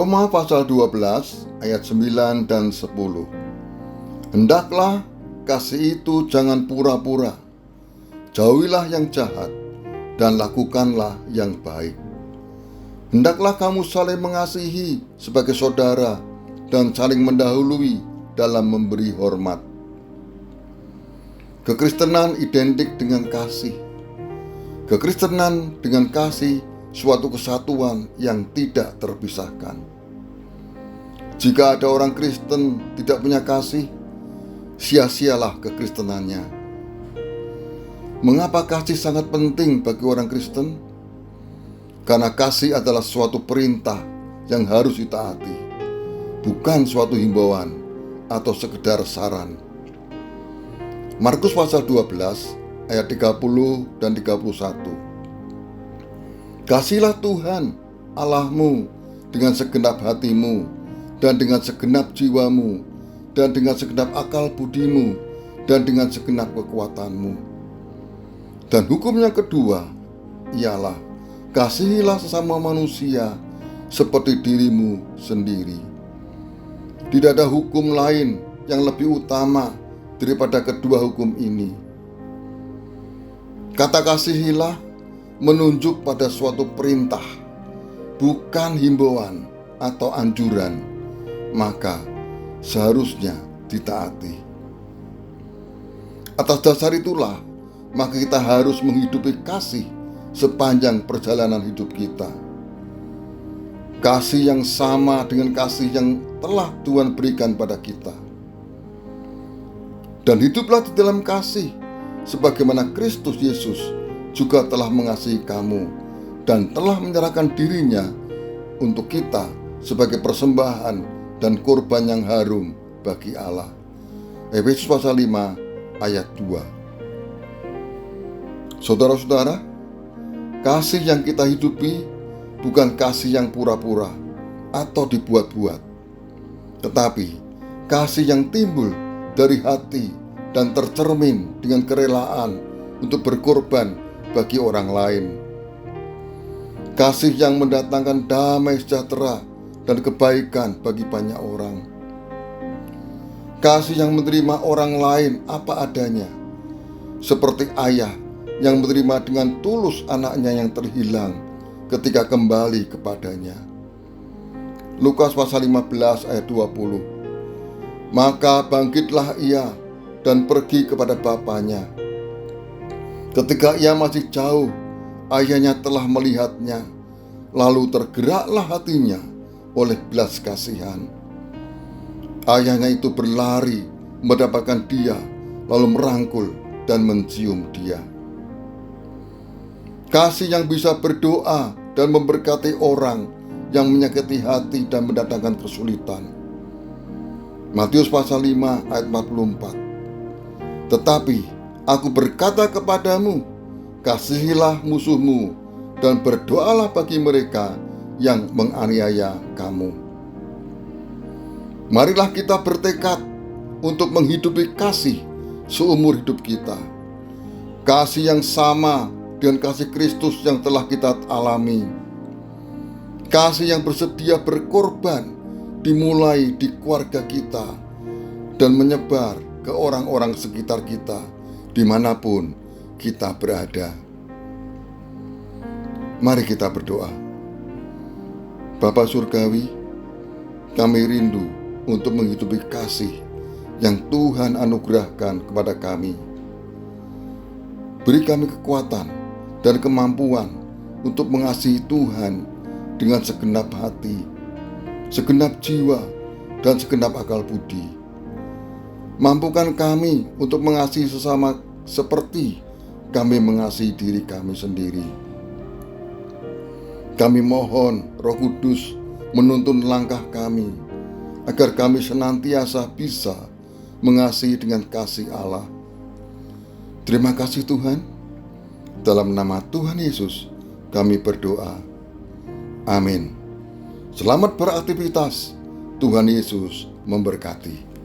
Roma pasal 12 ayat 9 dan 10. Hendaklah kasih itu jangan pura-pura. Jauhilah yang jahat dan lakukanlah yang baik. Hendaklah kamu saling mengasihi sebagai saudara dan saling mendahului dalam memberi hormat. Kekristenan identik dengan kasih. Kekristenan dengan kasih suatu kesatuan yang tidak terpisahkan. Jika ada orang Kristen tidak punya kasih, sia-sialah kekristenannya. Mengapa kasih sangat penting bagi orang Kristen? Karena kasih adalah suatu perintah yang harus ditaati, bukan suatu himbauan atau sekedar saran. Markus pasal 12 ayat 30 dan 31. Kasihlah Tuhan Allahmu dengan segenap hatimu dan dengan segenap jiwamu dan dengan segenap akal budimu dan dengan segenap kekuatanmu. Dan hukum yang kedua ialah kasihilah sesama manusia seperti dirimu sendiri. Tidak ada hukum lain yang lebih utama daripada kedua hukum ini. Kata kasihilah menunjuk pada suatu perintah, bukan himbauan atau anjuran, maka seharusnya ditaati. Atas dasar itulah, maka kita harus menghidupi kasih sepanjang perjalanan hidup kita. Kasih yang sama dengan kasih yang telah Tuhan berikan pada kita. Dan hiduplah di dalam kasih, sebagaimana Kristus Yesus juga telah mengasihi kamu dan telah menyerahkan dirinya untuk kita sebagai persembahan dan korban yang harum bagi Allah. Efesus pasal 5 ayat 2. Saudara-saudara, kasih yang kita hidupi bukan kasih yang pura-pura atau dibuat-buat, tetapi kasih yang timbul dari hati dan tercermin dengan kerelaan untuk berkorban bagi orang lain. Kasih yang mendatangkan damai sejahtera dan kebaikan bagi banyak orang. Kasih yang menerima orang lain apa adanya, seperti ayah yang menerima dengan tulus anaknya yang terhilang ketika kembali kepadanya. Lukas pasal 15 ayat 20. Maka bangkitlah ia dan pergi kepada bapaknya. Ketika ia masih jauh, ayahnya telah melihatnya, lalu tergeraklah hatinya oleh belas kasihan. Ayahnya itu berlari mendapatkan dia, lalu merangkul dan mencium dia. Kasih yang bisa berdoa dan memberkati orang yang menyakiti hati dan mendatangkan kesulitan. Matius pasal 5 ayat 44. Tetapi aku berkata kepadamu, kasihilah musuhmu dan berdoalah bagi mereka yang menganiaya kamu. Marilah kita bertekad untuk menghidupi kasih seumur hidup kita. Kasih yang sama dengan kasih Kristus yang telah kita alami. Kasih yang bersedia berkorban dimulai di keluarga kita dan menyebar ke orang-orang sekitar kita dimanapun kita berada. Mari kita berdoa. Bapa Surgawi, kami rindu untuk menghidupi kasih yang Tuhan anugerahkan kepada kami. Beri kami kekuatan dan kemampuan untuk mengasihi Tuhan dengan segenap hati, segenap jiwa, dan segenap akal budi. Mampukan kami untuk mengasihi sesama seperti kami mengasihi diri kami sendiri. Kami mohon Roh Kudus menuntun langkah kami, agar kami senantiasa bisa mengasihi dengan kasih Allah. Terima kasih Tuhan. Dalam nama Tuhan Yesus kami berdoa. Amin. Selamat beraktivitas. Tuhan Yesus memberkati.